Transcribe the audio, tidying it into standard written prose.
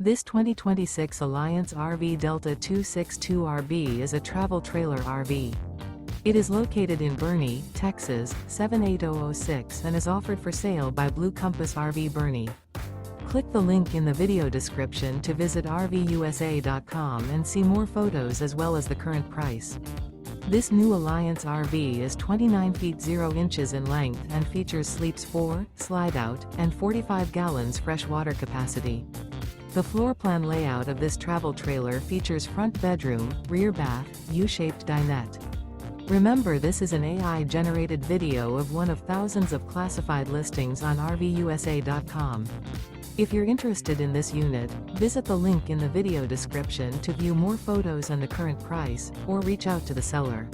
This 2026 Alliance RV Delta 262RB is a travel trailer RV. It is located in Boerne, Texas, 78006 and is offered for sale by Blue Compass RV Boerne. Click the link in the video description to visit RVUSA.com and see more photos as well as the current price. This new Alliance RV is 29 feet 0 inches in length and features sleeps 4, slide-out, and 45 gallons fresh water capacity. The floor plan layout of this travel trailer features front bedroom, rear bath, U-shaped dinette. Remember, this is an AI-generated video of one of thousands of classified listings on RVUSA.com. If you're interested in this unit, visit the link in the video description to view more photos and the current price, or reach out to the seller.